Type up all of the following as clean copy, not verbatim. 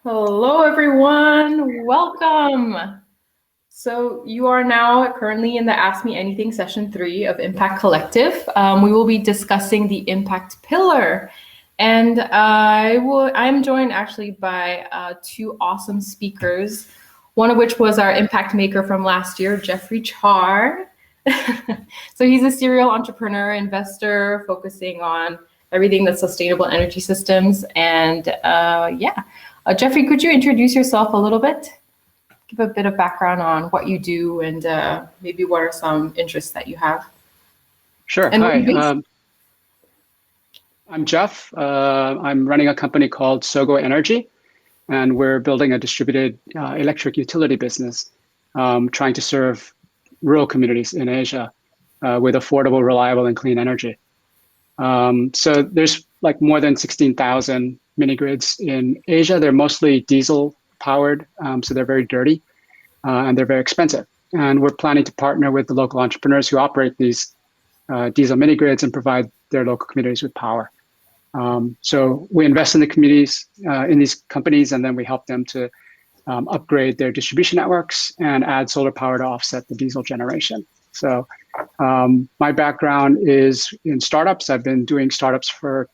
Hello, everyone. Welcome. So you are now currently in the Ask Me Anything session 3 of Impact Collective. We will be discussing the impact pillar. And I'm joined actually by two awesome speakers, one of which was our impact maker from last year, Jeffrey Char. So he's a serial entrepreneur, investor, focusing on everything that's sustainable energy systems. And Jeffrey, could you introduce yourself a little bit? Give a bit of background on what you do and maybe what are some interests that you have. Sure. And hi, I'm Jeff. I'm running a company called Sogo Energy, and we're building a distributed electric utility business, trying to serve rural communities in Asia with affordable, reliable, and clean energy. So there's like more than 16,000 mini grids in Asia. They're mostly diesel powered, so they're very dirty and they're very expensive. And we're planning to partner with the local entrepreneurs who operate these diesel mini grids and provide their local communities with power. So we invest in the communities, in these companies, and then we help them to upgrade their distribution networks and add solar power to offset the diesel generation. So my background is in startups. I've been doing startups for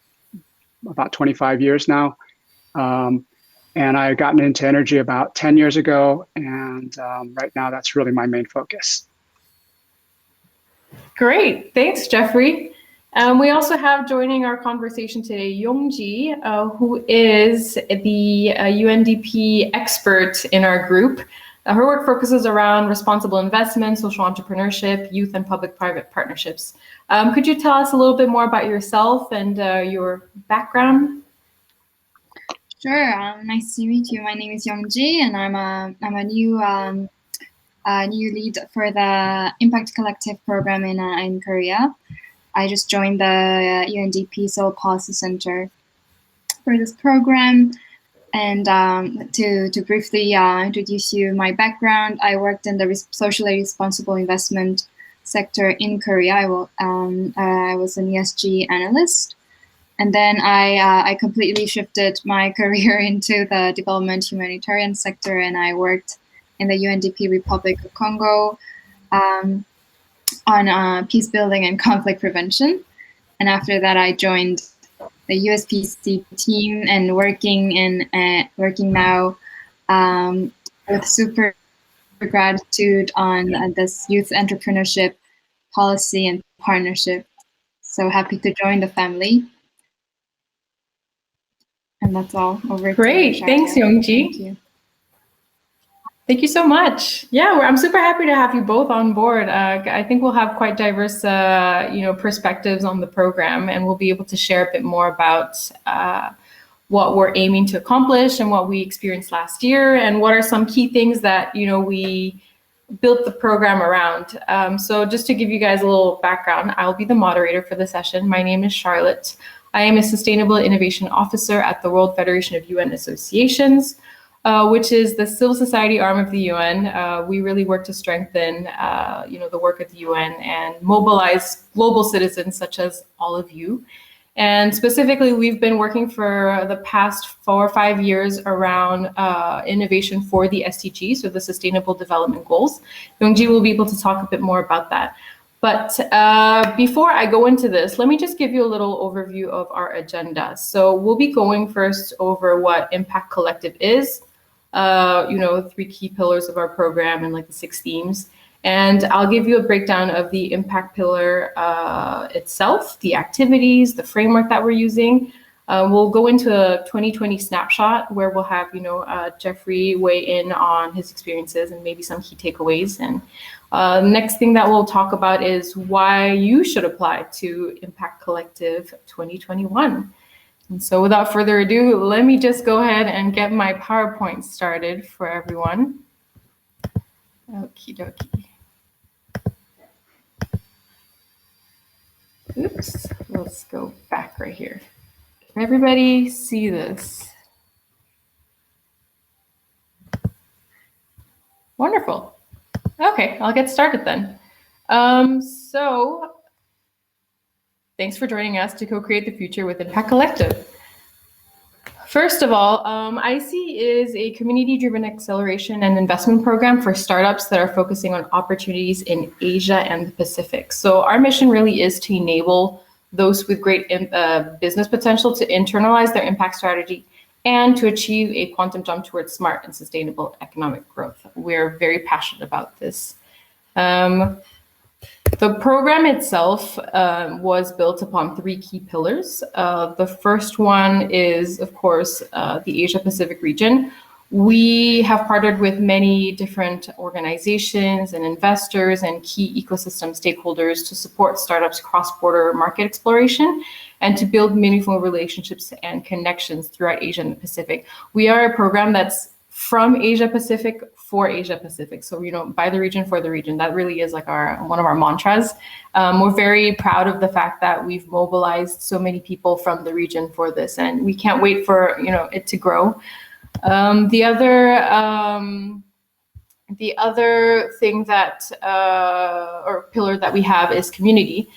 about 25 years now. And I gotten into energy about 10 years ago. And right now, that's really my main focus. Great. Thanks, Jeffrey. We also have joining our conversation today, Yongji, who is the UNDP expert in our group. Her work focuses around responsible investment, social entrepreneurship, youth and public-private partnerships. Could you tell us a little bit more about yourself and your background? Sure. Nice to meet you. My name is Yongji, and I'm a new lead for the Impact Collective program in Korea. I just joined the UNDP Seoul Policy Center for this program. And to briefly introduce you my background, I worked in the socially responsible investment sector in Korea. I was an ESG analyst. And then I completely shifted my career into the development humanitarian sector, and I worked in the UNDP Republic of Congo on peace building and conflict prevention. And after that, I joined the USPC team and working now with super gratitude on this youth entrepreneurship policy and partnership. So happy to join the family. And that's all. Over. Great. Thanks, Yongji. Thank you. Thank you so much. Yeah, I'm super happy to have you both on board. I think we'll have quite diverse, perspectives on the program, and we'll be able to share a bit more about what we're aiming to accomplish and what we experienced last year, and what are some key things that we built the program around. So just to give you guys a little background, I'll be the moderator for the session. My name is Charlotte. I am a Sustainable Innovation Officer at the World Federation of UN Associations, which is the civil society arm of the UN. We really work to strengthen, the work of the UN and mobilize global citizens such as all of you. And specifically, we've been working for the past 4 or 5 years around innovation for the SDGs, or the Sustainable Development Goals. Yongji will be able to talk a bit more about that. But before I go into this, let me just give you a little overview of our agenda. So we'll be going first over what Impact Collective is, 3 key pillars of our program and like the 6 themes. And I'll give you a breakdown of the impact pillar itself, the activities, the framework that we're using. We'll go into a 2020 snapshot where we'll have, Jeffrey weigh in on his experiences and maybe some key takeaways. And the next thing that we'll talk about is why you should apply to Impact Collective 2021. And so without further ado, let me just go ahead and get my PowerPoint started for everyone. Okie dokie. Oops, let's go back right here. Can everybody see this? Wonderful. Okay, I'll get started then. So thanks for joining us to co-create the future with Impact Collective. First of all, IC is a community-driven acceleration and investment program for startups that are focusing on opportunities in Asia and the Pacific. So our mission really is to enable those with great business potential to internalize their impact strategy and to achieve a quantum jump towards smart and sustainable economic growth. We're very passionate about this. The program itself was built upon 3 key pillars. The first one is, of course, the Asia-Pacific region. We have partnered with many different organizations and investors and key ecosystem stakeholders to support startups' cross-border market exploration and to build meaningful relationships and connections throughout Asia and the Pacific. We are a program that's from Asia Pacific for Asia Pacific. So, by the region for the region. That really is like one of our mantras. We're very proud of the fact that we've mobilized so many people from the region for this, and we can't wait for it to grow. The other thing that or pillar that we have is community.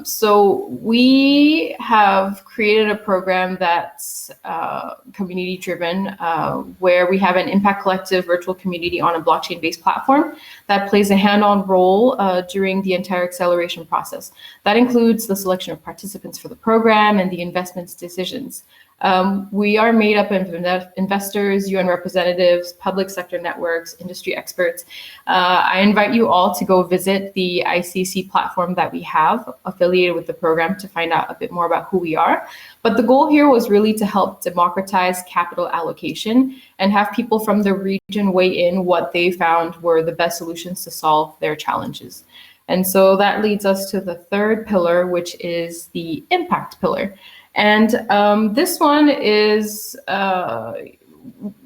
So we have created a program that's community driven, where we have an Impact Collective virtual community on a blockchain-based platform that plays a hand-on role during the entire acceleration process. That includes the selection of participants for the program and the investments decisions. We are made up of investors, UN representatives, public sector networks, industry experts. I invite you all to go visit the ICC platform that we have affiliated with the program to find out a bit more about who we are. But the goal here was really to help democratize capital allocation and have people from the region weigh in what they found were the best solutions to solve their challenges. And so that leads us to the third pillar, which is the impact pillar. And this one is,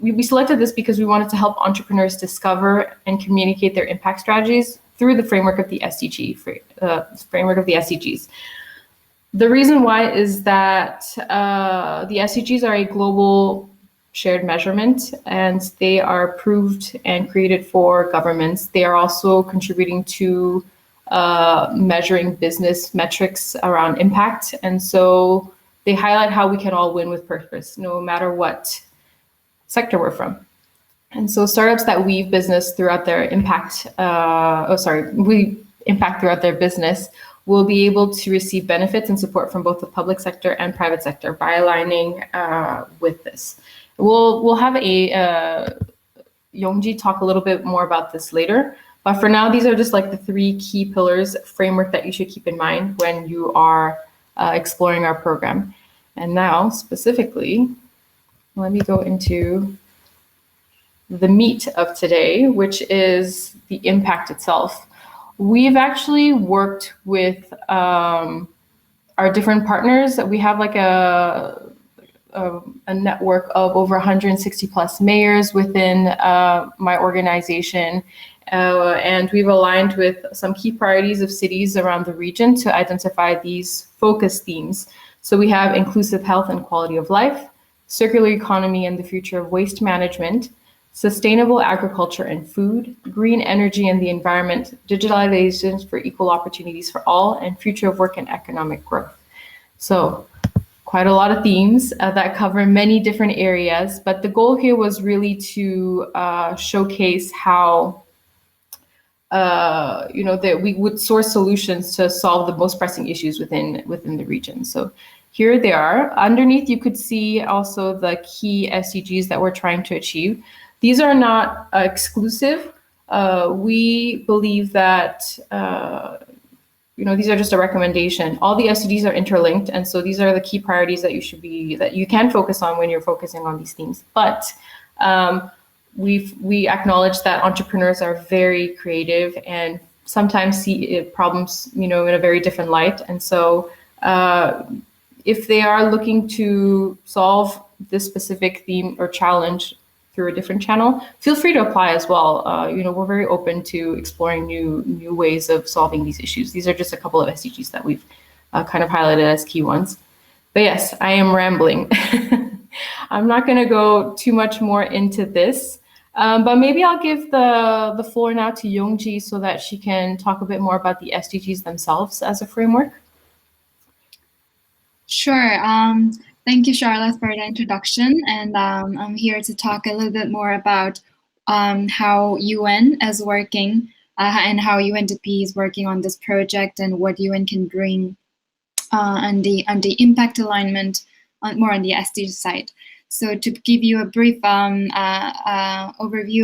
we selected this because we wanted to help entrepreneurs discover and communicate their impact strategies through the framework of the SDGs. The reason why is that the SDGs are a global shared measurement, and they are approved and created for governments. They are also contributing to measuring business metrics around impact. And so they highlight how we can all win with purpose, no matter what sector we're from. And so startups that weave business throughout their impact, we impact throughout their business will be able to receive benefits and support from both the public sector and private sector by aligning with this. We'll have Yongji talk a little bit more about this later. But for now, these are just like the 3 key pillars framework that you should keep in mind when you are exploring our program. And now, specifically, let me go into the meat of today, which is the impact itself. We've actually worked with our different partners. We have like a network of over 160 plus mayors within my organization. And we've aligned with some key priorities of cities around the region to identify these focus themes. So we have inclusive health and quality of life, circular economy and the future of waste management, sustainable agriculture and food, green energy and the environment, digitalization for equal opportunities for all, and future of work and economic growth. So quite a lot of themes that cover many different areas, but the goal here was really to showcase how that we would source solutions to solve the most pressing issues within the region. So here they are. Underneath, you could see also the key SDGs that we're trying to achieve. These are not exclusive. We believe that these are just a recommendation. All the SDGs are interlinked, and so these are the key priorities that you can focus on when you're focusing on these themes. But we acknowledge that entrepreneurs are very creative and sometimes see problems, in a very different light. And so if they are looking to solve this specific theme or challenge through a different channel, feel free to apply as well. We're very open to exploring new ways of solving these issues. These are just a couple of SDGs that we've kind of highlighted as key ones. But yes, I am rambling. I'm not going to go too much more into this, but maybe I'll give the floor now to Yongji so that she can talk a bit more about the SDGs themselves as a framework. Sure. Thank you, Charlotte, for the introduction. And I'm here to talk a little bit more about how UN is working and how UNDP is working on this project and what UN can bring on the impact alignment, more on the SDG side. So to give you a brief overview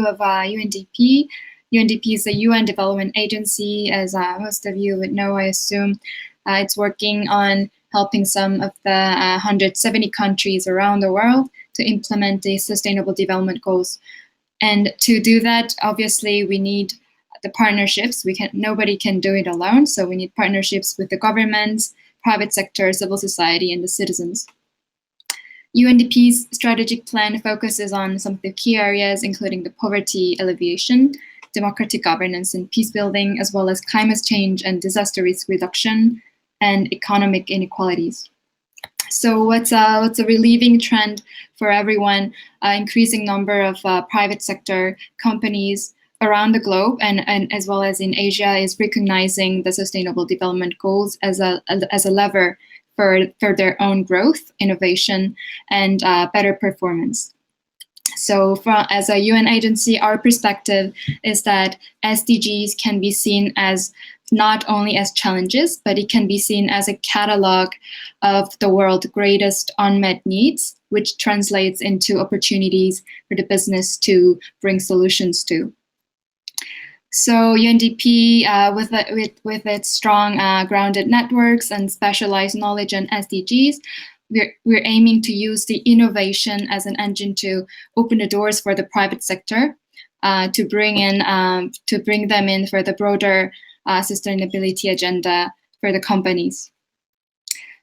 of UNDP, UNDP is a UN development agency, as most of you would know, I assume. It's working on helping some of the 170 countries around the world to implement the Sustainable Development Goals. And to do that, obviously, we need the partnerships. Nobody can do it alone, so we need partnerships with the governments, private sector, civil society, and the citizens. UNDP's strategic plan focuses on some of the key areas, including the poverty alleviation, democratic governance and peace building, as well as climate change and disaster risk reduction, and economic inequalities. So what's a relieving trend for everyone? Increasing number of private sector companies around the globe and as well as in Asia is recognizing the Sustainable Development Goals as a lever for their own growth, innovation, and better performance. So as a UN agency, our perspective is that SDGs can be seen as not only as challenges, but it can be seen as a catalog of the world's greatest unmet needs, which translates into opportunities for the business to bring solutions to. So UNDP, with its strong grounded networks and specialized knowledge in SDGs, we're aiming to use the innovation as an engine to open the doors for the private sector, to bring them in for the broader sustainability agenda for the companies.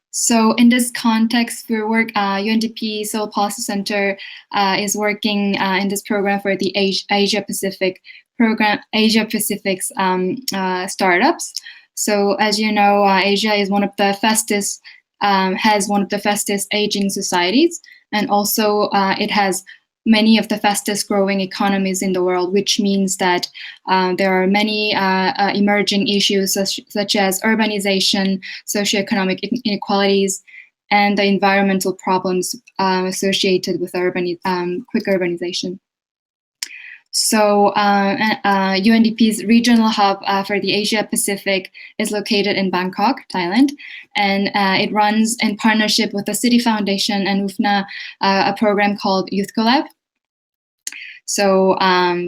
So in this context, UNDP Seoul Policy Center is working in this program for the Asia Pacific's startups. So as you know, Asia is one of the fastest has one of the fastest aging societies, and also it has many of the fastest growing economies in the world, which means that there are many emerging issues such as urbanization, socioeconomic inequalities, and the environmental problems associated with quick urbanization. So UNDP's regional hub for the Asia Pacific is located in Bangkok, Thailand, and it runs in partnership with the City Foundation and UFNA a program called Youth Collab. So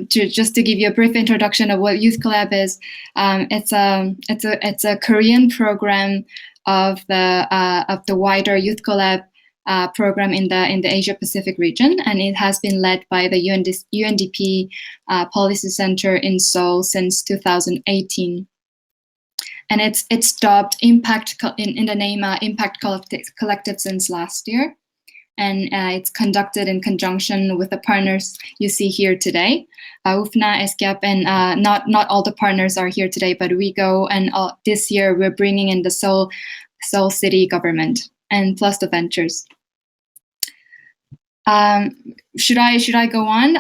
just to give you a brief introduction of what Youth Collab is, it's a Korean program of the wider Youth Collab program in the Asia Pacific region, and it has been led by the UNDP Policy Center in Seoul since 2018. And it's dubbed Impact in the name Impact Collective since last year, and it's conducted in conjunction with the partners you see here today, UFNA, SGAP, and not all the partners are here today, but we go, and this year we're bringing in the Seoul City government and plus the ventures. Should I go on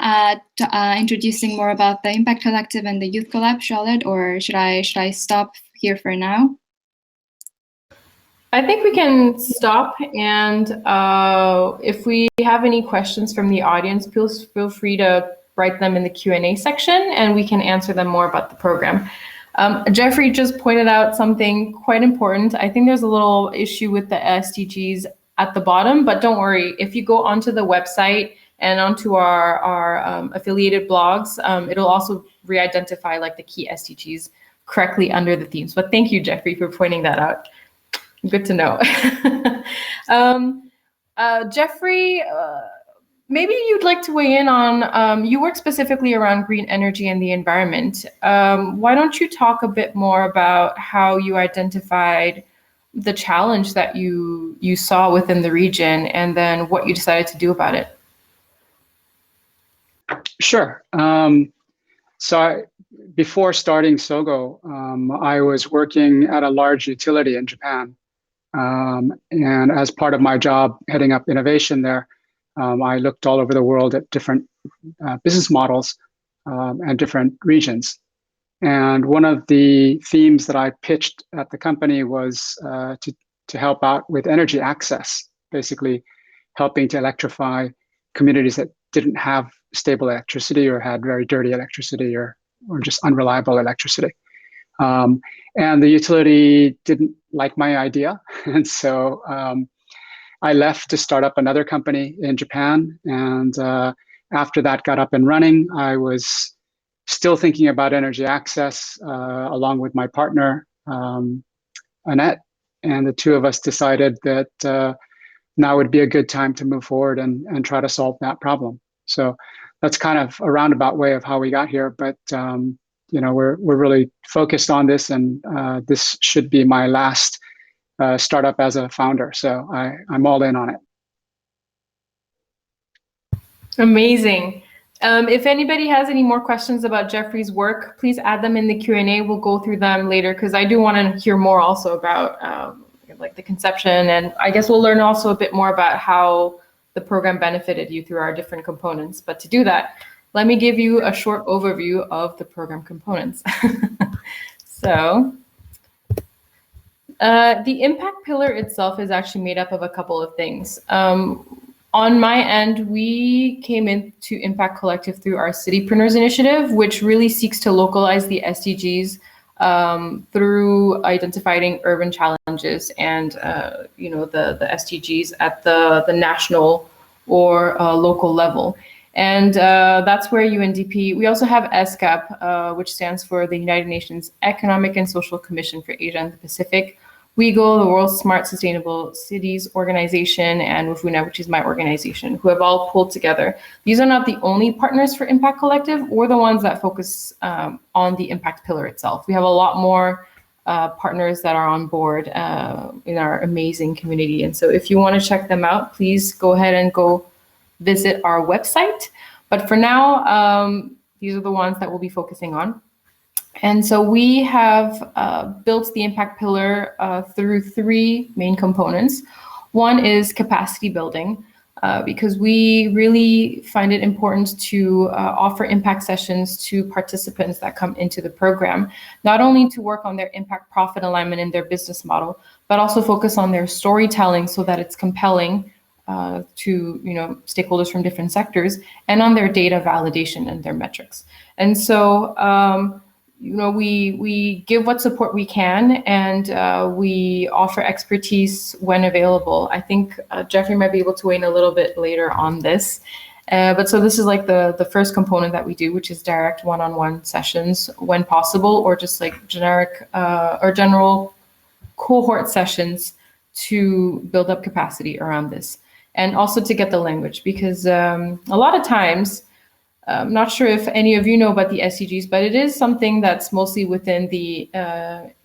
introducing more about the Impact Collective and the Youth Collab, Charlotte, or should I stop here for now? I think we can stop, and if we have any questions from the audience, please feel free to write them in the Q&A section, and we can answer them more about the program. Jeffrey just pointed out something quite important. I think there's a little issue with the SDGs at the bottom, but don't worry. If you go onto the website and onto our affiliated blogs, it'll also re-identify like the key SDGs correctly under the themes. But thank you, Jeffrey, for pointing that out. Good to know. Jeffrey, maybe you'd like to weigh in on, you work specifically around green energy and the environment. Why don't you talk a bit more about how you identified the challenge that you saw within the region and then what you decided to do about it? Sure. Before starting Sogo, I was working at a large utility in Japan. And as part of my job heading up innovation there, I looked all over the world at different business models and different regions. And one of the themes that I pitched at the company was to help out with energy access, basically helping to electrify communities that didn't have stable electricity or had very dirty electricity or just unreliable electricity. And the utility didn't like my idea. And so I left to start up another company in Japan. And after that got up and running, I was still thinking about energy access along with my partner, Annette. And the two of us decided that now would be a good time to move forward and try to solve that problem. So that's kind of a roundabout way of how we got here. But we're really focused on this, and this should be my last startup as a founder. So I'm all in on it. Amazing. If anybody has any more questions about Jeffrey's work, please add them in the Q&A. We'll go through them later because I do want to hear more also about like the conception, and I guess we'll learn also a bit more about how the program benefited you through our different components. But to do that, let me give you a short overview of the program components. So the impact pillar itself is actually made up of a couple of things. On my end, we came into Impact Collective through our Citypreneurs initiative, which really seeks to localize the SDGs through identifying urban challenges and the SDGs at the national or local level. And that's where UNDP, we also have SCAP, which stands for the United Nations Economic and Social Commission for Asia and the Pacific, WeGo, the World's Smart Sustainable Cities Organization, and WFUNA, which is my organization, who have all pulled together. These are not the only partners for Impact Collective or the ones that focus on the impact pillar itself. We have a lot more partners that are on board in our amazing community. And so if you want to check them out, please go ahead and go visit our website. But for now, these are the ones that we'll be focusing on. And so we have built the impact pillar through three main components. One is capacity building, because we really find it important to offer impact sessions to participants that come into the program, not only to work on their impact profit alignment in their business model, but also focus on their storytelling so that it's compelling to stakeholders from different sectors, and on their data validation and their metrics. And so we give what support we can, and we offer expertise when available. I think Jeffrey might be able to weigh in a little bit later on this. But so this is like the first component that we do, which is direct one-on-one sessions when possible, or just like generic or general cohort sessions to build up capacity around this. And also to get the language, because a lot of times, I'm not sure if any of you know about the SDGs, but it is something that's mostly within the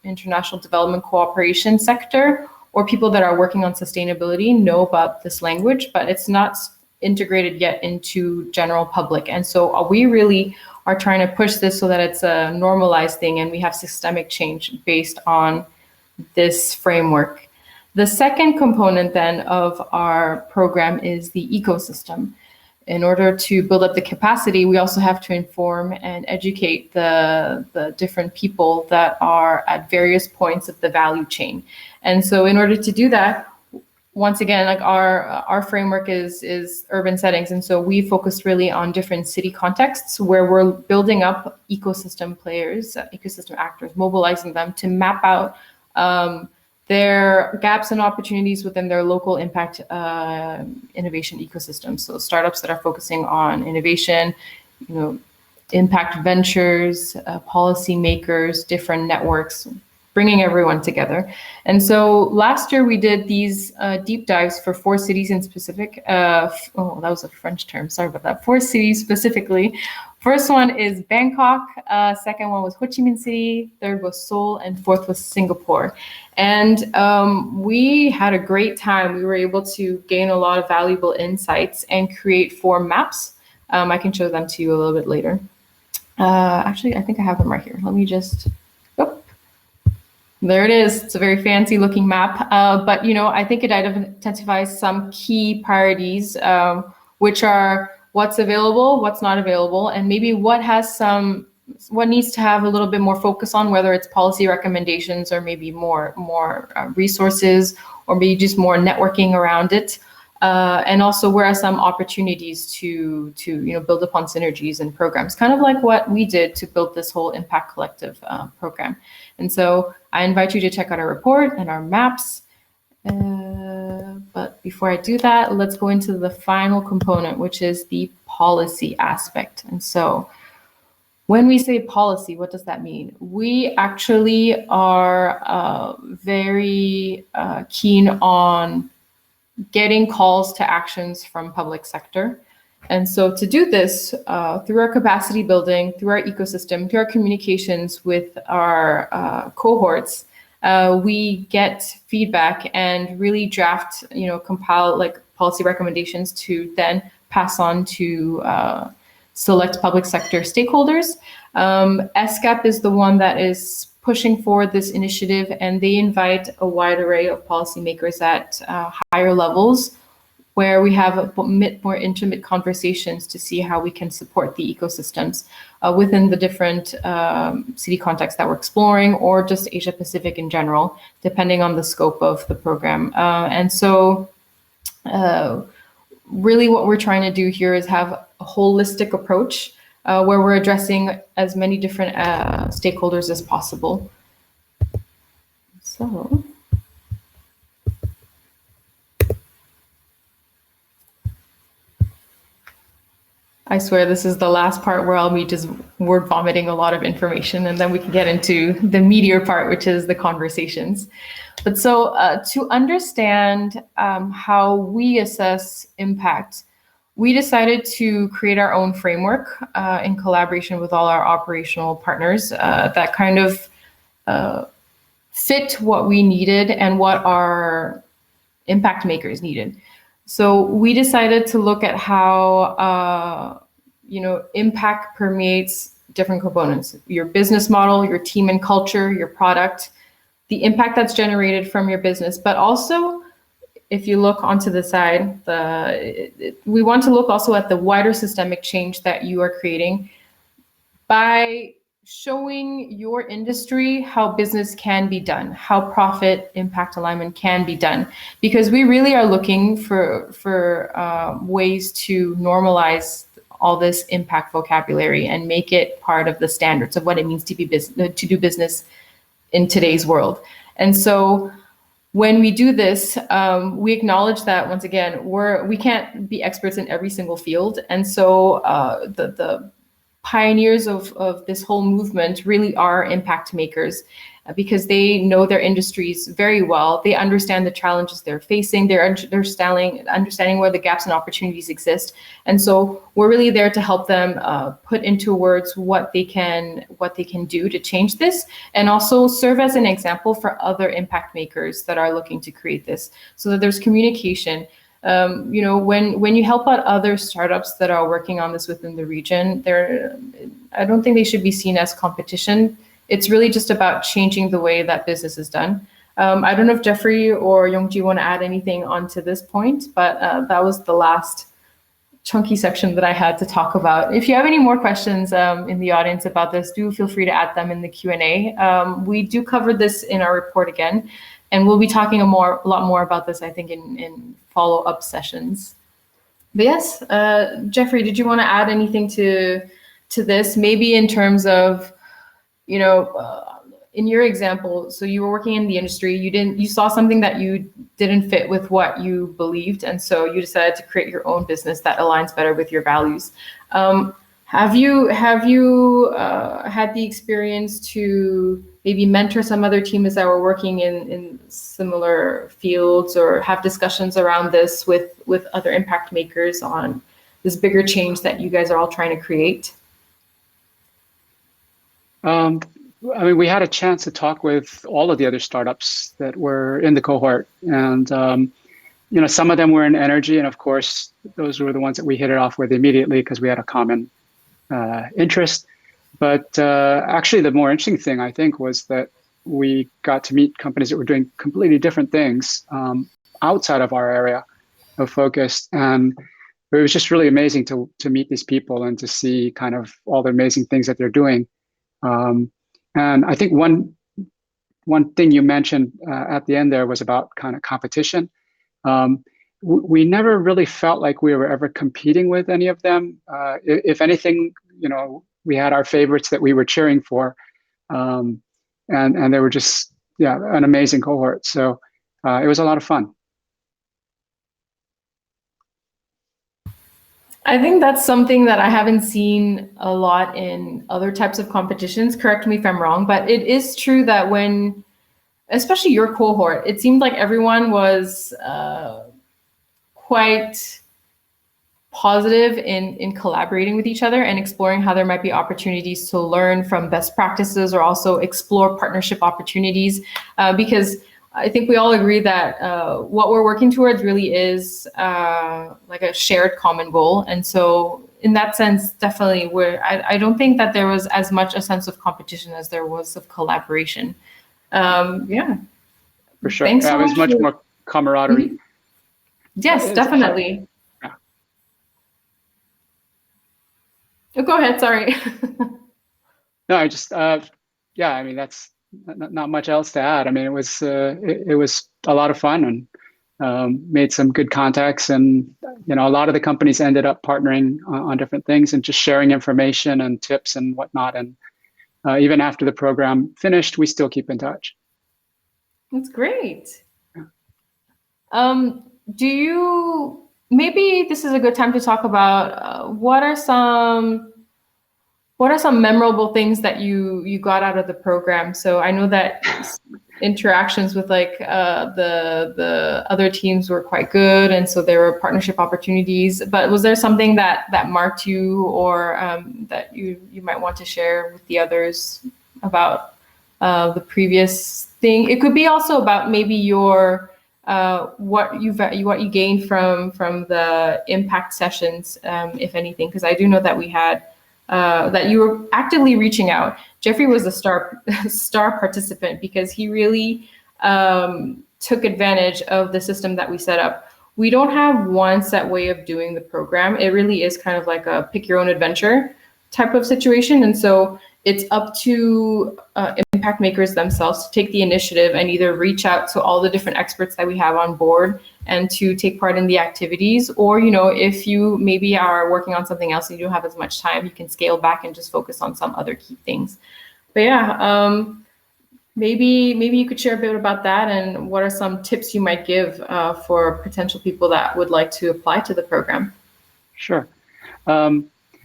international development cooperation sector, or people that are working on sustainability know about this language, but it's not integrated yet into general public. And so we really are trying to push this so that it's a normalized thing and we have systemic change based on this framework. The second component then of our program is the ecosystem. In order to build up the capacity, we also have to inform and educate the different people that are at various points of the value chain. And so in order to do that, once again, like our framework is urban settings. And so we focused really on different city contexts where we're building up ecosystem players, ecosystem actors, mobilizing them to map out their gaps and opportunities within their local impact innovation ecosystem. So startups that are focusing on innovation, impact ventures, policymakers, different networks, bringing everyone together. And so last year we did these deep dives for 4 cities in specific. That was a French term, sorry about that. 4 cities specifically. First one is Bangkok, second one was Ho Chi Minh City, third was Seoul, and fourth was Singapore. And we had a great time. We were able to gain a lot of valuable insights and create 4 maps. I can show them to you a little bit later. Actually, I think I have them right here. Let me just, there it is. It's a very fancy looking map, but I think it identifies some key priorities, which are what's available, what's not available, and maybe what needs to have a little bit more focus on, whether it's policy recommendations or maybe more resources, or maybe just more networking around it. And also, where are some opportunities to build upon synergies and programs, kind of like what we did to build this whole Impact Collective program. And so I invite you to check out our report and our maps. But before I do that, let's go into the final component, which is the policy aspect. And so when we say policy, what does that mean? We actually are very keen on getting calls to actions from public sector. And so to do this, through our capacity building, through our ecosystem, through our communications with our cohorts, we get feedback and really draft, compile like policy recommendations to then pass on to select public sector stakeholders. SCAP is the one that is pushing forward this initiative, and they invite a wide array of policymakers at higher levels, where we have a more intimate conversations to see how we can support the ecosystems within the different city contexts that we're exploring, or just Asia Pacific in general, depending on the scope of the program. And so really what we're trying to do here is have a holistic approach where we're addressing as many different stakeholders as possible. So I swear this is the last part where I'll be just word vomiting a lot of information, and then we can get into the meatier part, which is the conversations. But so to understand how we assess impact, we decided to create our own framework in collaboration with all our operational partners that kind of fit what we needed and what our impact makers needed. So we decided to look at how impact permeates different components: your business model, your team and culture, your product, the impact that's generated from your business. But also, if you look onto the side, we want to look also at the wider systemic change that you are creating by showing your industry how business can be done, how profit impact alignment can be done, because we really are looking for ways to normalize all this impact vocabulary and make it part of the standards of what it means to do business in today's world. And so when we do this, we acknowledge that, once again, we can't be experts in every single field. And so the pioneers of this whole movement really are impact makers, because they know their industries very well. They understand the challenges they're facing. They're understanding where the gaps and opportunities exist. And so we're really there to help them put into words what they can do to change this, and also serve as an example for other impact makers that are looking to create this, so that there's communication. When you help out other startups that are working on this within the region, I don't think they should be seen as competition. It's really just about changing the way that business is done. I don't know if Jeffrey or Youngji want to add anything onto this point, but that was the last chunky section that I had to talk about. If you have any more questions in the audience about this, do feel free to add them in the Q&A. We do cover this in our report again, and we'll be talking a lot more about this, I think, in follow-up sessions. But yes, Jeffrey, did you want to add anything to this? Maybe in terms of, in your example, so you were working in the industry, you saw something that you didn't fit with what you believed, and so you decided to create your own business that aligns better with your values. Have you had the experience to maybe mentor some other teams that were working in similar fields, or have discussions around this with other impact makers on this bigger change that you guys are all trying to create? We had a chance to talk with all of the other startups that were in the cohort, and some of them were in energy, and of course those were the ones that we hit it off with immediately because we had a common interest. But actually, the more interesting thing, I think, was that we got to meet companies that were doing completely different things outside of our area of focus, and it was just really amazing to meet these people and to see kind of all the amazing things that they're doing. And I think one thing you mentioned at the end there was about kind of competition. we never really felt like we were ever competing with any of them. If anything, we had our favorites that we were cheering for, and they were just an amazing cohort. So it was a lot of fun. I think that's something that I haven't seen a lot in other types of competitions. Correct me if I'm wrong, but it is true that when, especially your cohort, it seemed like everyone was quite positive in collaborating with each other and exploring how there might be opportunities to learn from best practices or also explore partnership opportunities, because I think we all agree that what we're working towards really is like a shared common goal. And so in that sense, definitely I don't think that there was as much a sense of competition as there was of collaboration. Yeah. For sure. Thanks so much. It was much more camaraderie. Mm-hmm. Yes, definitely. Yeah. Oh, go ahead. Sorry. No, I just, yeah, I mean, that's not much else to add. I mean, it was a lot of fun, and made some good contacts, and a lot of the companies ended up partnering on different things and just sharing information and tips and whatnot. And even after the program finished, we still keep in touch. That's great. Maybe this is a good time to talk about what are some memorable things that you got out of the program? So I know that interactions with like the other teams were quite good, and so there were partnership opportunities. But was there something that marked you, or that you might want to share with the others about the previous thing? It could be also about maybe your what you gained from the impact sessions, if anything, because I do know that we had. That you were actively reaching out. Jeffrey was a star participant because he really took advantage of the system that we set up. We don't have one set way of doing the program. It really is kind of like a pick your own adventure type of situation. And so it's up to impact makers themselves to take the initiative and either reach out to all the different experts that we have on board and to take part in the activities, or if you maybe are working on something else and you don't have as much time, you can scale back and just focus on some other key things. But yeah, maybe you could share a bit about that, and what are some tips you might give for potential people that would like to apply to the program? Sure.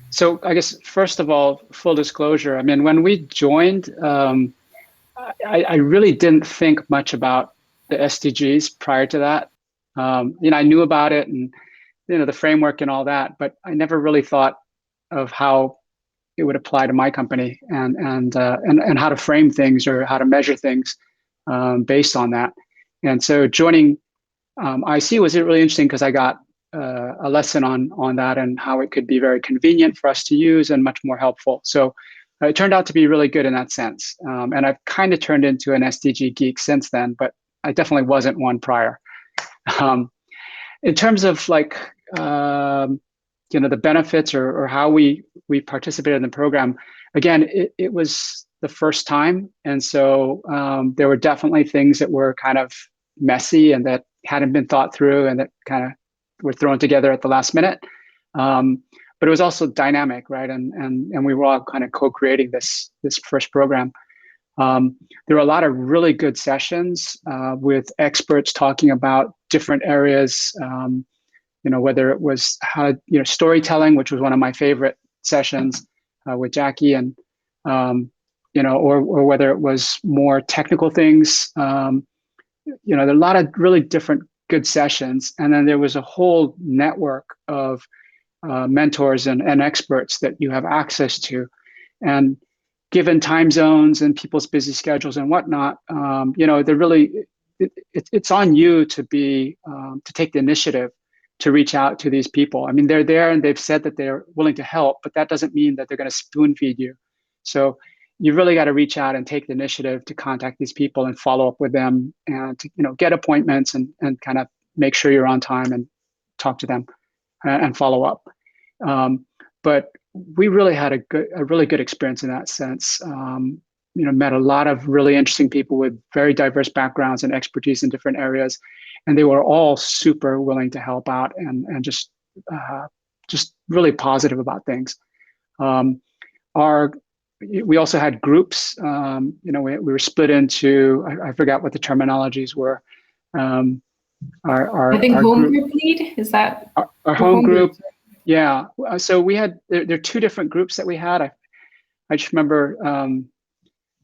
So I guess, first of all, full disclosure, I mean, when we joined, I really didn't think much about the SDGs prior to that. I knew about it and, the framework and all that, but I never really thought of how it would apply to my company and how to frame things or how to measure things based on that. And so joining IC was really interesting because I got a lesson on that and how it could be very convenient for us to use and much more helpful. So it turned out to be really good in that sense. And I've kind of turned into an SDG geek since then, but I definitely wasn't one prior. In terms of like, the benefits or how we participated in the program, again, it was the first time. And so there were definitely things that were kind of messy and that hadn't been thought through and that kind of were thrown together at the last minute. But it was also dynamic, right? And we were all kind of co-creating this first program. There were a lot of really good sessions with experts talking about different areas, whether it was how, storytelling, which was one of my favorite sessions with Jackie, and, or whether it was more technical things. There are a lot of really different good sessions. And then there was a whole network of mentors and experts that you have access to. And given time zones and people's busy schedules and whatnot, they're really, it's on you to take the initiative to reach out to these people. I mean, they're there and they've said that they're willing to help, but that doesn't mean that they're going to spoon feed you. So you really got to reach out and take the initiative to contact these people and follow up with them and to, get appointments and kind of make sure you're on time and talk to them and follow up. But we really had a really good experience in that sense. Met a lot of really interesting people with very diverse backgrounds and expertise in different areas. and they were all super willing to help out and just really positive about things. We also had groups. We were split into, I forgot what the terminologies were. I think home group lead, is that? Our home group, yeah. So we had, there are two different groups that we had. I just remember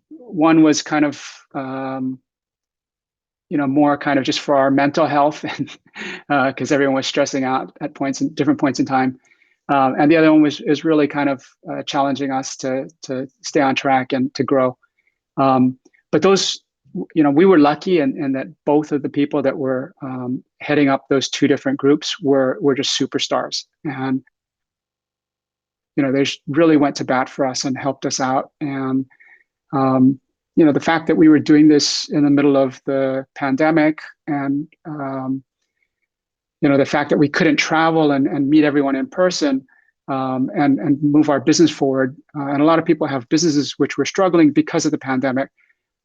one was kind of, more kind of just for our mental health, and because everyone was stressing out at different points in time. And the other one is really kind of challenging us to stay on track and to grow. But those, we were lucky in that both of the people that were heading up those two different groups were just superstars, and they really went to bat for us and helped us out. And the fact that we were doing this in the middle of the pandemic, and the fact that we couldn't travel and meet everyone in person, and move our business forward. And a lot of people have businesses which were struggling because of the pandemic.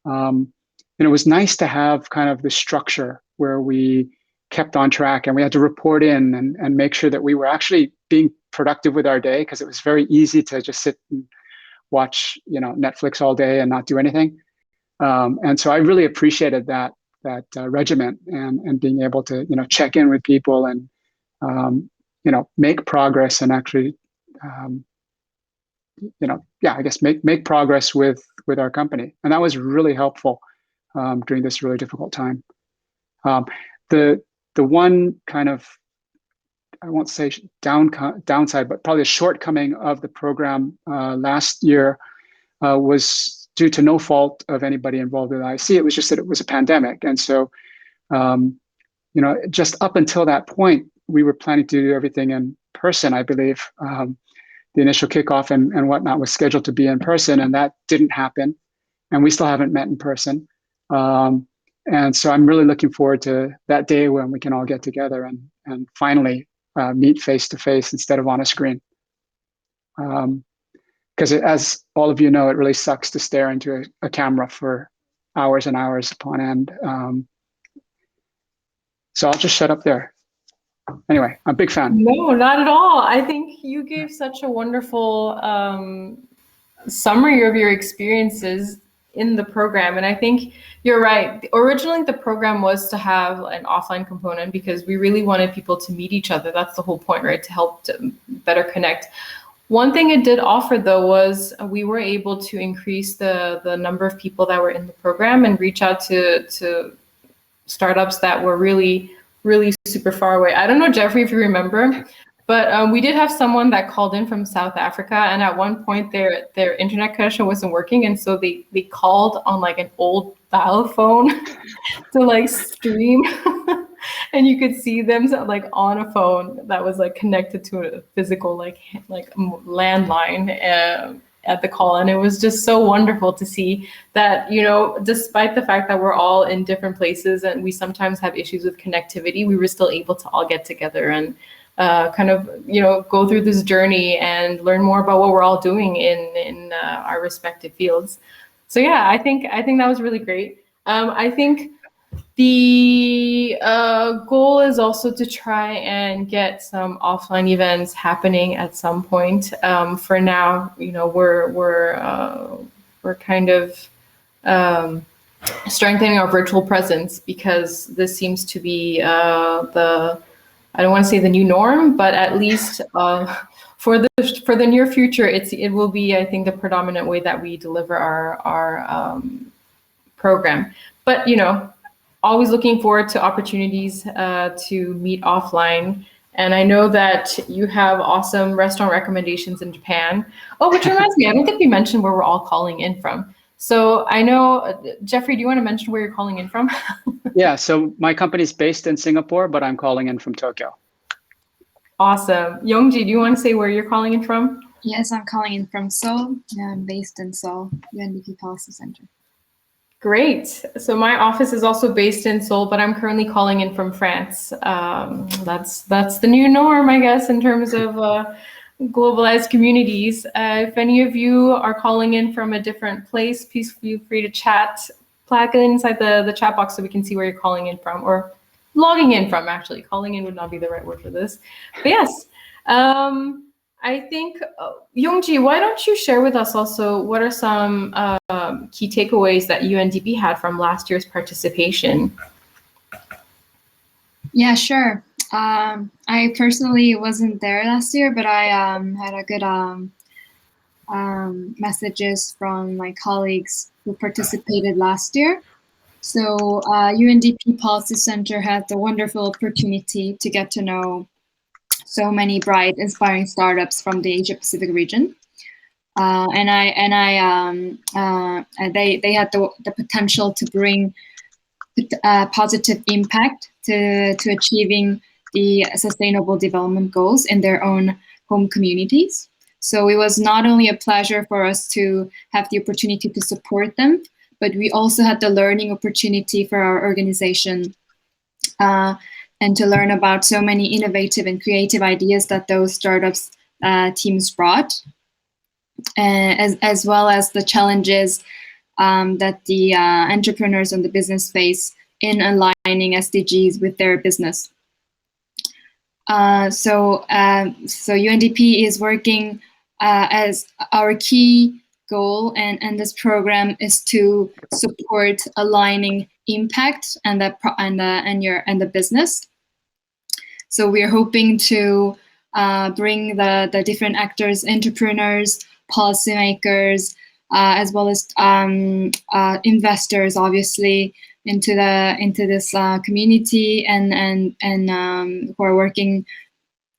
It was nice to have kind of the structure where we kept on track, and we had to report in and make sure that we were actually being productive with our day, because it was very easy to just sit and watch Netflix all day and not do anything. And so I really appreciated that regiment, and being able to check in with people and make progress, and actually I guess make progress with our company. And that was really helpful during this really difficult time. The one kind of, I won't say downside, but probably a shortcoming of the program last year was due to no fault of anybody involved in IC. It was just that it was a pandemic. And so, just up until that point, we were planning to do everything in person, I believe. The initial kickoff and whatnot was scheduled to be in person, and that didn't happen. And we still haven't met in person. And so I'm really looking forward to that day when we can all get together and finally meet face to face instead of on a screen. Because as all of you know, it really sucks to stare into a camera for hours and hours upon end. So I'll just shut up there. Anyway, I'm a big fan. No, not at all. I think you gave such a wonderful summary of your experiences in the program. And I think you're right. Originally, the program was to have an offline component because we really wanted people to meet each other. That's the whole point, right? To help to better connect. One thing it did offer, though, was we were able to increase the number of people that were in the program and reach out to startups that were really super far away. I don't know, Jeffrey, if you remember, but we did have someone that called in from South Africa, and at one point their internet connection wasn't working, and so they called on like an old dial phone to like stream, and you could see them like on a phone that was like connected to a physical like landline at the call. And it was just so wonderful to see that, despite the fact that we're all in different places and we sometimes have issues with connectivity, we were still able to all get together and kind of, go through this journey and learn more about what we're all doing in our respective fields. So yeah, I think that was really great. I think the goal is also to try and get some offline events happening at some point. For now, we're kind of strengthening our virtual presence because this seems to be I don't want to say the new norm, but at least for the near future, it will be, I think, the predominant way that we deliver our program. But always looking forward to opportunities to meet offline. And I know that you have awesome restaurant recommendations in Japan. Oh, which reminds me, I don't think we mentioned where we're all calling in from. So I know, Jeffrey, do you want to mention where you're calling in from? Yeah, so my company's based in Singapore, but I'm calling in from Tokyo. Awesome. Youngji, do you want to say where you're calling in from? Yes, I'm calling in from Seoul. Yeah, I'm based in Seoul, UNDP Policy Center. Great. So my office is also based in Seoul, but I'm currently calling in from France. That's the new norm, I guess, in terms of globalized communities. If any of you are calling in from a different place, please feel free to chat. Plug it inside the chat box so we can see where you're calling in from. Or logging in from, actually. Calling in would not be the right word for this. But yes, I think, Youngji, why don't you share with us also what are some key takeaways that UNDP had from last year's participation? Yeah, sure. I personally wasn't there last year, but I had a good messages from my colleagues who participated last year. So UNDP Policy Center had the wonderful opportunity to get to know so many bright, inspiring startups from the Asia Pacific region. And they had the potential to bring positive impact to achieving the Sustainable Development Goals in their own home communities. So it was not only a pleasure for us to have the opportunity to support them, but we also had the learning opportunity for our organization and to learn about so many innovative and creative ideas that those startups teams brought, as well as the challenges that the entrepreneurs and the business face in aligning SDGs with their business. So UNDP is working as our key goal, and this program is to support aligning impact and the business. So we are hoping to bring the different actors, entrepreneurs, policymakers, as well as investors, obviously, into this community, and who are working.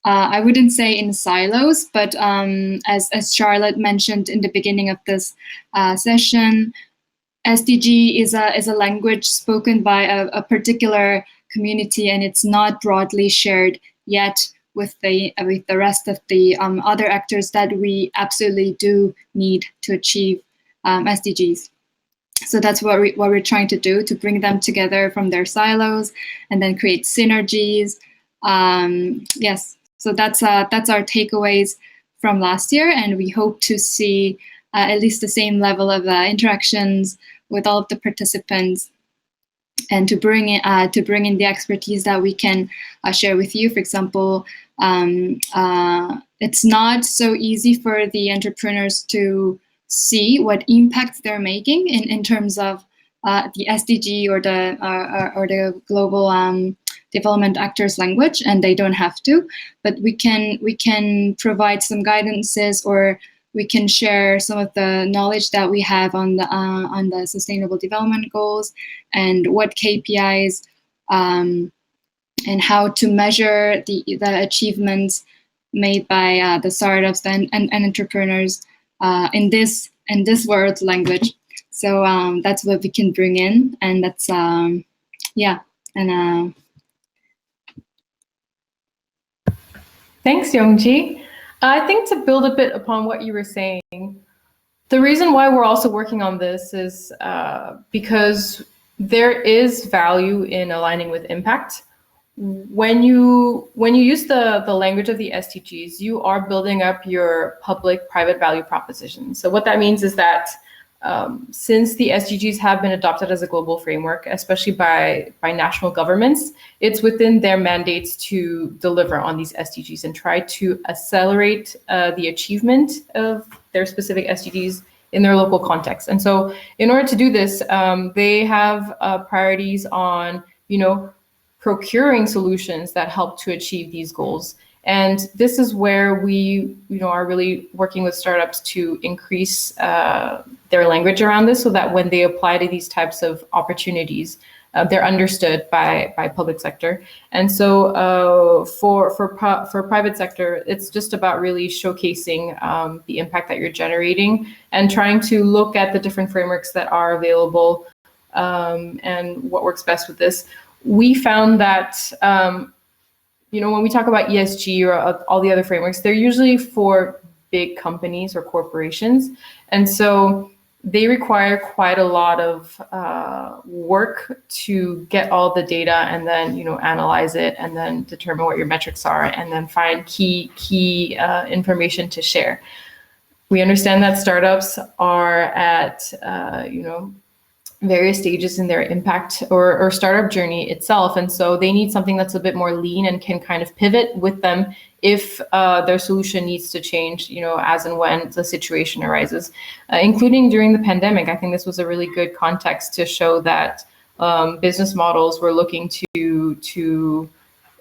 I wouldn't say in silos, but as Charlotte mentioned in the beginning of this session, SDG is a language spoken by a particular community, and it's not broadly shared yet with the rest of the other actors that we absolutely do need to achieve SDGs. So that's what we're trying to do, to bring them together from their silos and then create synergies. Yes, so that's our takeaways from last year, and we hope to see at least the same level of interactions with all of the participants, and to bring in the expertise that we can share with you. For example, it's not so easy for the entrepreneurs to see what impacts they're making in terms of the SDG or the global development actors language, and they don't have to. But we can provide some guidances, or we can share some of the knowledge that we have on the Sustainable Development Goals, and what KPIs and how to measure the achievements made by the startups and entrepreneurs in this world language. So that's what we can bring in, and that's yeah. And thanks, Youngji. I think to build a bit upon what you were saying, the reason why we're also working on this is because there is value in aligning with impact. When you use the language of the SDGs, you are building up your public-private value proposition. So what that means is that since the SDGs have been adopted as a global framework, especially by national governments, it's within their mandates to deliver on these SDGs and try to accelerate the achievement of their specific SDGs in their local context. And so in order to do this, they have priorities on, procuring solutions that help to achieve these goals. And this is where we, are really working with startups to increase their language around this, so that when they apply to these types of opportunities, they're understood by public sector. And so for private sector, it's just about really showcasing the impact that you're generating and trying to look at the different frameworks that are available and what works best with this. We found that when we talk about ESG or all the other frameworks, they're usually for big companies or corporations. And so they require quite a lot of work to get all the data and then, analyze it and then determine what your metrics are and then find key information to share. We understand that startups are at, various stages in their impact or startup journey itself. And so they need something that's a bit more lean and can kind of pivot with them if their solution needs to change, as and when the situation arises, including during the pandemic. I think this was a really good context to show that business models were looking to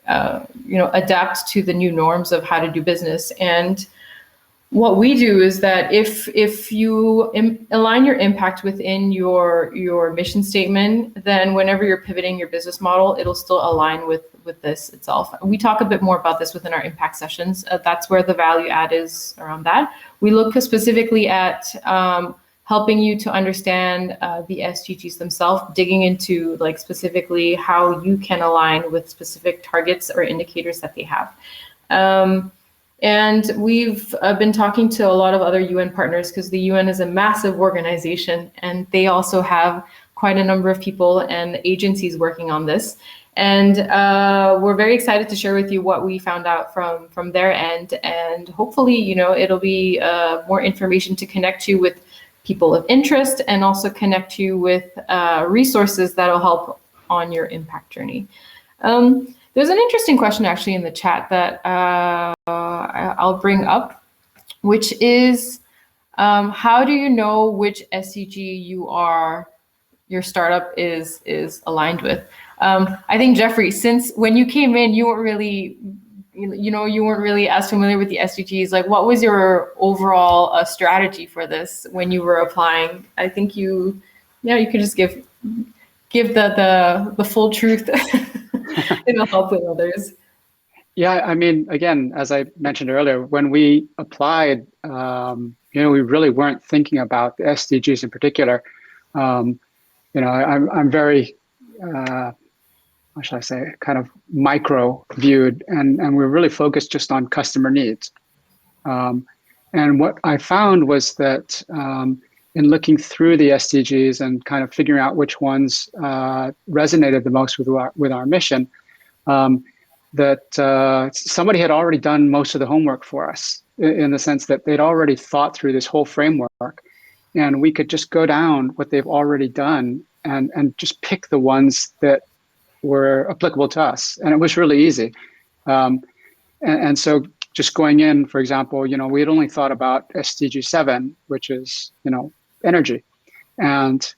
adapt to the new norms of how to do business. And what we do is that if you align your impact within your mission statement, then whenever you're pivoting your business model, it'll still align with this itself. We talk a bit more about this within our impact sessions. That's where the value add is around that. We look specifically at helping you to understand the SDGs themselves, digging into like specifically how you can align with specific targets or indicators that they have. And we've been talking to a lot of other UN partners because the UN is a massive organization and they also have quite a number of people and agencies working on this. And we're very excited to share with you what we found out from their end. And hopefully, it'll be more information to connect you with people of interest and also connect you with resources that'll help on your impact journey. There's an interesting question actually in the chat that I'll bring up, which is how do you know which SDG your startup is aligned with? I think Jeffrey, since when you came in, you weren't really as familiar with the SDGs. Like, what was your overall strategy for this when you were applying? I think you could just give the full truth. It'll help with others. Yeah, I mean, again, as I mentioned earlier, when we applied, we really weren't thinking about the SDGs in particular. I'm very, what should I say, kind of micro viewed, and we're really focused just on customer needs. And what I found was that in looking through the SDGs and kind of figuring out which ones resonated the most with our mission, that somebody had already done most of the homework for us in the sense that they'd already thought through this whole framework, and we could just go down what they've already done and just pick the ones that were applicable to us. And it was really easy. And so just going in, for example, we had only thought about SDG 7, which is, energy, and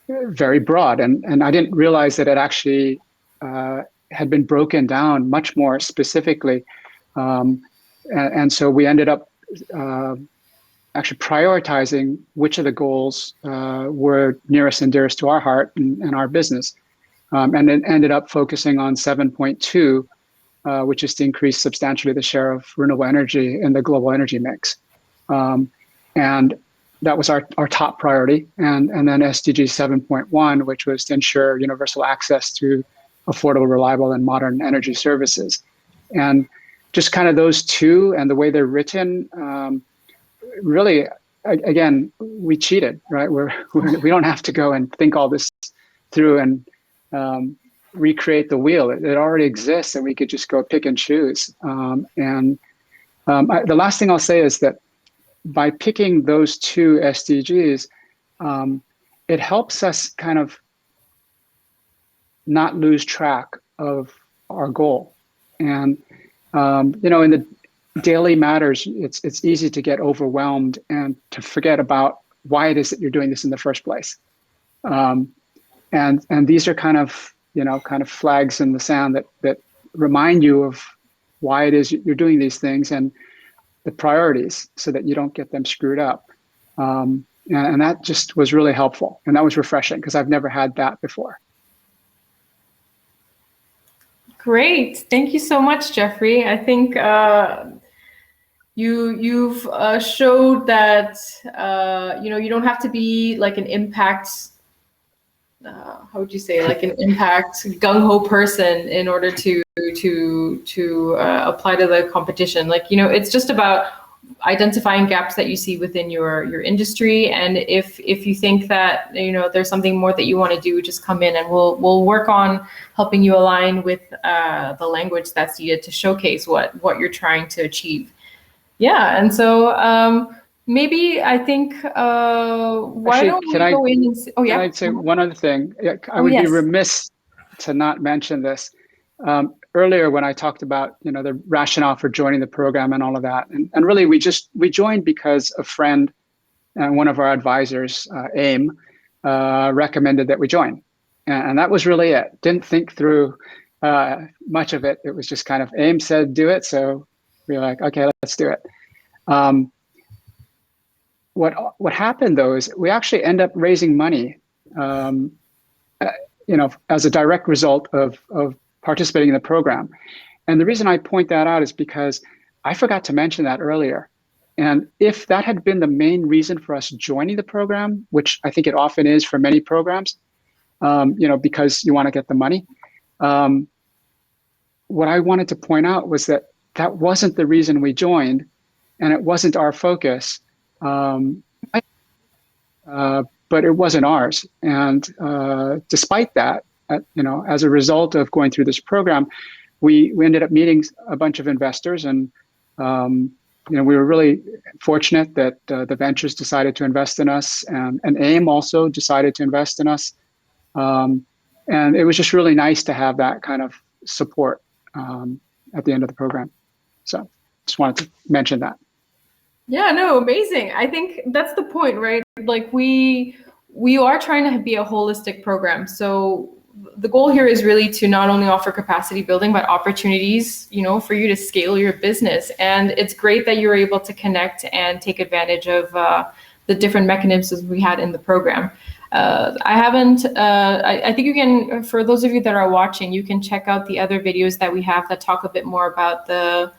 very broad. And I didn't realize that it actually had been broken down much more specifically. And so we ended up actually prioritizing which of the goals were nearest and dearest to our heart and our business. And it ended up focusing on 7.2, which is to increase substantially the share of renewable energy in the global energy mix. And that was our top priority. And then SDG 7.1, which was to ensure universal access to affordable, reliable, and modern energy services. And just kind of those two and the way they're written, really, again, we cheated, right? We don't have to go and think all this through and recreate the wheel. It already exists, and we could just go pick and choose. The last thing I'll say is that by picking those two SDGs, it helps us kind of not lose track of our goal. And in the daily matters, it's easy to get overwhelmed and to forget about why it is that you're doing this in the first place. And these are kind of flags in the sand that remind you of why it is you're doing these things and the priorities, so that you don't get them screwed up. And that just was really helpful, and that was refreshing because I've never had that before. Great, thank you so much, Jeffrey. I think you've showed that you don't have to be like an impact. How would you say, like an impact gung-ho person in order to apply to the competition. Like, it's just about identifying gaps that you see within your industry. And if you think that, there's something more that you want to do, just come in and we'll work on helping you align with the language that's needed to showcase what you're trying to achieve. Yeah, and so maybe I think, why Actually, don't we go in and see, oh can yeah. I say one other thing? I Oh would be yes. remiss to not mention this. Earlier when I talked about, the rationale for joining the program and all of that, and really we joined because a friend and one of our advisors, AIM, recommended that we join. And that was really it. Didn't think through much of it. It was just kind of AIM said do it. So we were like, okay, let's do it. What happened though is we actually end up raising money, as a direct result of participating in the program. And the reason I point that out is because I forgot to mention that earlier. And if that had been the main reason for us joining the program, which I think it often is for many programs, because you want to get the money, what I wanted to point out was that that wasn't the reason we joined, and it wasn't our focus, but it wasn't ours. And despite that, as a result of going through this program, we ended up meeting a bunch of investors, and we were really fortunate that the ventures decided to invest in us, and AIM also decided to invest in us. And it was just really nice to have that kind of support at the end of the program. So just wanted to mention that. Yeah, no, amazing. I think that's the point, right? Like we are trying to be a holistic program. So the goal here is really to not only offer capacity building, but opportunities, for you to scale your business. And it's great that you're able to connect and take advantage of the different mechanisms we had in the program. I think you can, for those of you that are watching, you can check out the other videos that we have that talk a bit more about the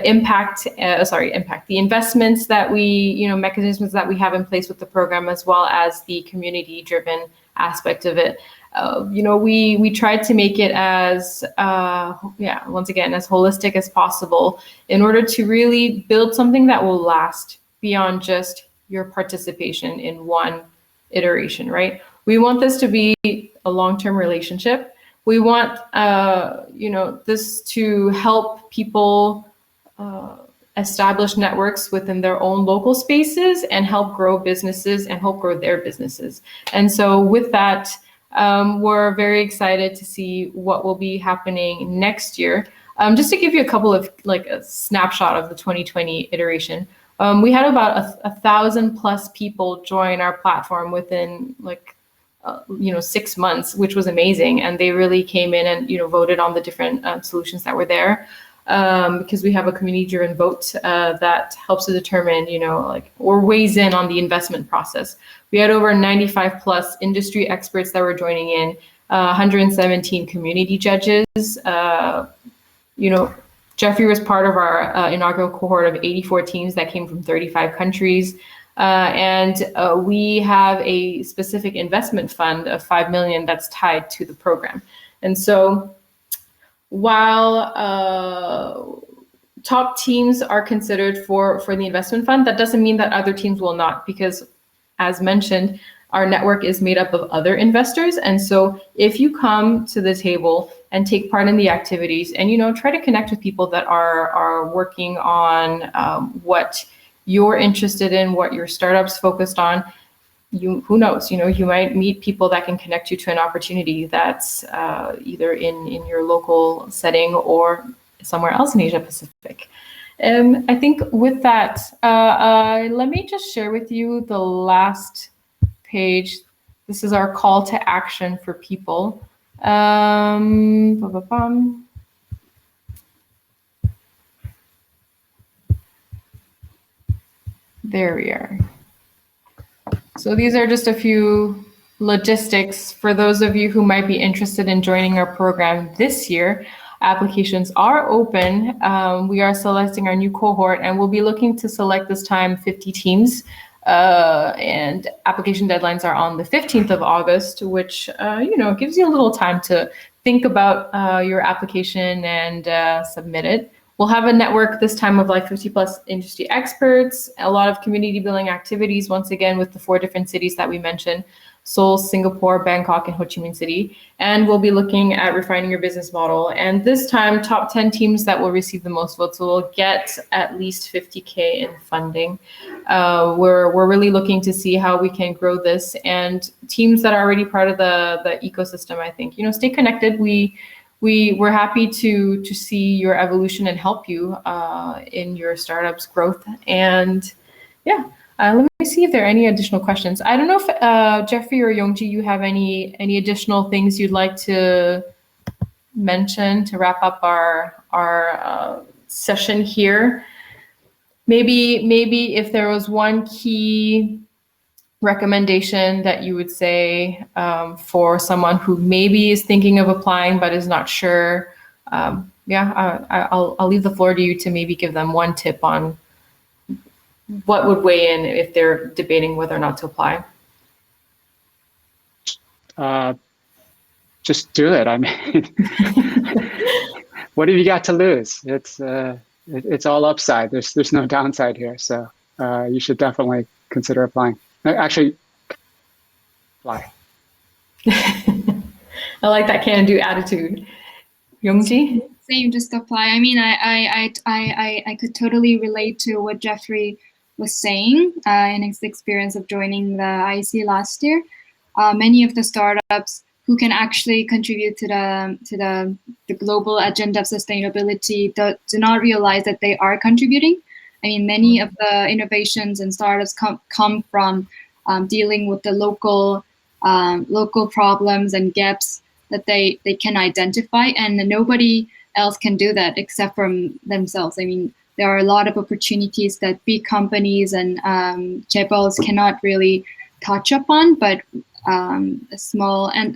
investments that mechanisms that we have in place with the program, as well as the community driven aspect of it. We tried to make it as, once again, as holistic as possible in order to really build something that will last beyond just your participation in one iteration, right? We want this to be a long-term relationship. We want, this to help people establish networks within their own local spaces and help grow businesses and help grow their businesses. And so with that, we're very excited to see what will be happening next year. Just to give you a couple of a snapshot of the 2020 iteration, we had about 1,000+ people join our platform within 6 months, which was amazing. And they really came in and voted on the different solutions that were there. Because we have a community-driven vote that helps to determine, or weighs in on the investment process. We had over 95+ industry experts that were joining in, 117 community judges. Jeffrey was part of our inaugural cohort of 84 teams that came from 35 countries. And we have a specific investment fund of $5 million that's tied to the program. And so while top teams are considered for the investment fund, that doesn't mean that other teams will not, because as mentioned, our network is made up of other investors. And so if you come to the table and take part in the activities and, try to connect with people that are working on what you're interested in, what your startup's focused on, who knows, you might meet people that can connect you to an opportunity that's either in your local setting or somewhere else in Asia Pacific. And I think with that, let me just share with you the last page. This is our call to action for people. There we are. So these are just a few logistics for those of you who might be interested in joining our program this year. Applications are open. We are selecting our new cohort, and we'll be looking to select this time 50 teams. And application deadlines are on the 15th of August, which gives you a little time to think about your application and submit it. We'll have a network this time of 50+ industry experts, a lot of community building activities, once again, with the 4 different cities that we mentioned. Seoul, Singapore, Bangkok, and Ho Chi Minh City. And we'll be looking at refining your business model. And this time, top 10 teams that will receive the most votes will get at least 50K in funding. We're really looking to see how we can grow this. And teams that are already part of the ecosystem, I think, stay connected. We're happy to see your evolution and help you in your startup's growth. And yeah. Let me see if there are any additional questions. I don't know if Jeffrey or Yongji, you have any additional things you'd like to mention to wrap up our session here. Maybe if there was one key recommendation that you would say for someone who maybe is thinking of applying but is not sure. I'll leave the floor to you to maybe give them one tip on what would weigh in if they're debating whether or not to apply. Just do it. I mean, what have you got to lose? It's all upside. There's no downside here. So you should definitely consider applying. Actually, apply. I like that can-do attitude. Yongji? Same, just apply. I mean, I could totally relate to what Jeffrey was saying in his experience of joining the IEC last year. Many of the startups who can actually contribute to the global agenda of sustainability do not realize that they are contributing. I mean, many of the innovations and startups come from dealing with the local problems and gaps that they can identify, and nobody else can do that except from themselves. I mean, there are a lot of opportunities that big companies and chaebols cannot really touch upon, but small and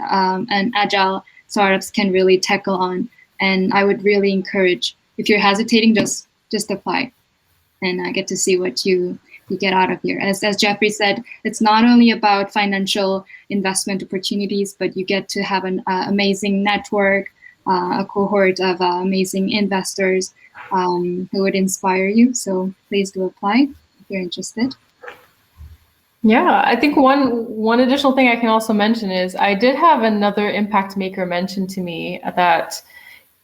agile startups can really tackle on. And I would really encourage, if you're hesitating, just apply and get to see what you get out of here. As Jeffrey said, it's not only about financial investment opportunities, but you get to have an amazing network, a cohort of amazing investors who would inspire you. So please do apply if you're interested. Yeah, I think one additional thing I can also mention is I did have another impact maker mention to me that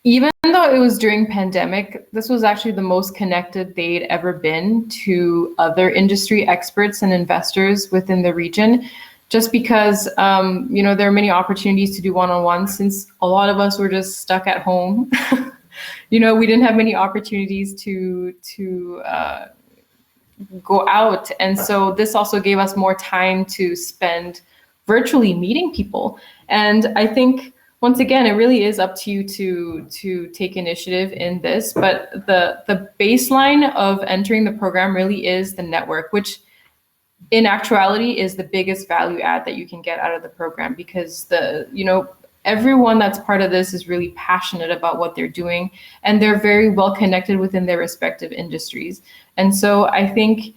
even though it was during pandemic, this was actually the most connected they'd ever been to other industry experts and investors within the region, just because there are many opportunities to do one-on-one since a lot of us were just stuck at home. We didn't have many opportunities to go out. And so this also gave us more time to spend virtually meeting people. And I think, once again, it really is up to you to take initiative in this. But the baseline of entering the program really is the network, which in actuality is the biggest value add that you can get out of the program, because everyone that's part of this is really passionate about what they're doing, and they're very well connected within their respective industries. And so I think,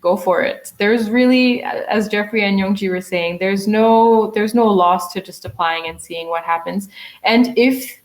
go for it. There's really, as Jeffrey and Yongji were saying, there's no loss to just applying and seeing what happens. And if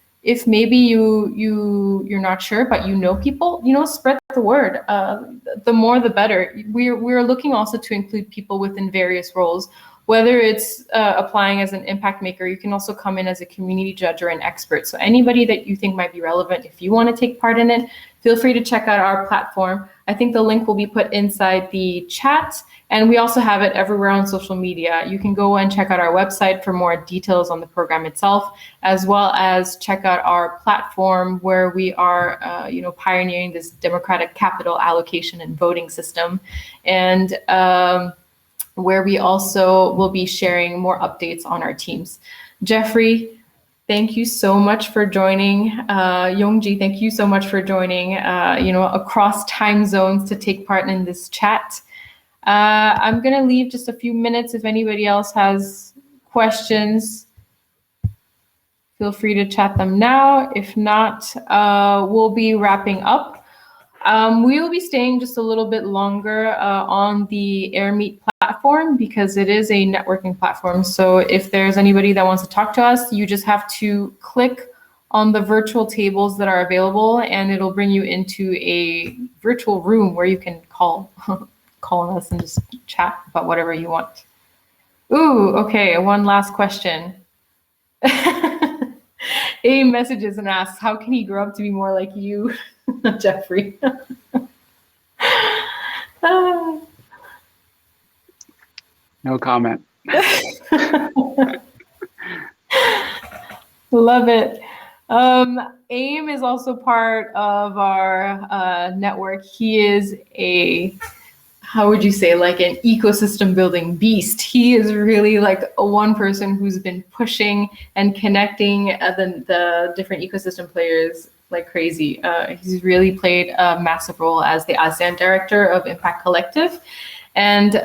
maybe you're not sure, but people, spread the word. The more, the better. We're looking also to include people within various roles. Whether it's applying as an impact maker, you can also come in as a community judge or an expert. So anybody that you think might be relevant, if you want to take part in it, feel free to check out our platform. I think the link will be put inside the chat, and we also have it everywhere on social media. You can go and check out our website for more details on the program itself, as well as check out our platform where we are pioneering this democratic capital allocation and voting system. And where we also will be sharing more updates on our teams. Jeffrey, thank you so much for joining. Yongji, thank you so much for joining, across time zones to take part in this chat. I'm gonna leave just a few minutes. If anybody else has questions, feel free to chat them now. If not, we'll be wrapping up. We will be staying just a little bit longer on the AirMeet platform because it is a networking platform. So if there's anybody that wants to talk to us, you just have to click on the virtual tables that are available, and it'll bring you into a virtual room where you can call us and just chat about whatever you want. Ooh, okay, one last question. A messages and asks, how can he grow up to be more like you, Jeffrey? No comment. Love it. AIM is also part of our network. He is how would you say, like an ecosystem building beast. He is really like one person who's been pushing and connecting the different ecosystem players like crazy. He's really played a massive role as the ASEAN director of Impact Collective, and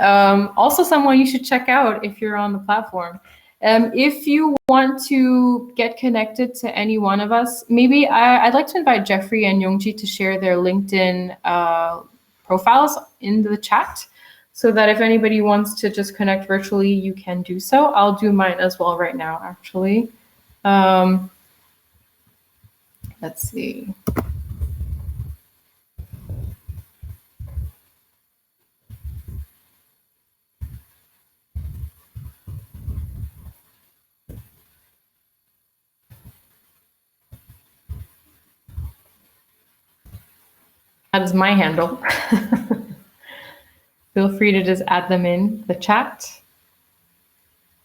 also someone you should check out if you're on the platform. If you want to get connected to any one of us, maybe I'd like to invite Jeffrey and Yongji to share their LinkedIn profiles in the chat, so that if anybody wants to just connect virtually, you can do so. I'll do mine as well right now, actually. Let's see. That is my handle. Feel free to just add them in the chat.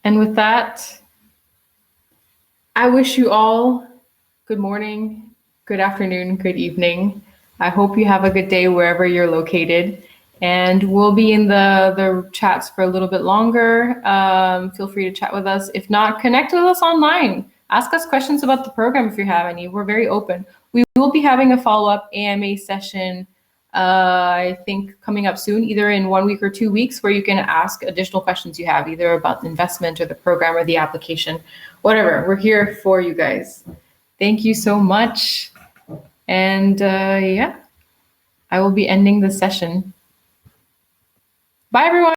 And with that, I wish you all good morning, good afternoon, good evening. I hope you have a good day wherever you're located. And we'll be in the chats for a little bit longer. Feel free to chat with us. If not, connect with us online. Ask us questions about the program if you have any. We're very open. We will be having a follow-up AMA session, I think coming up soon, either in 1 week or 2 weeks, where you can ask additional questions you have, either about the investment or the program or the application, whatever. We're here for you guys. Thank you so much. And yeah, I will be ending the session. Bye, everyone.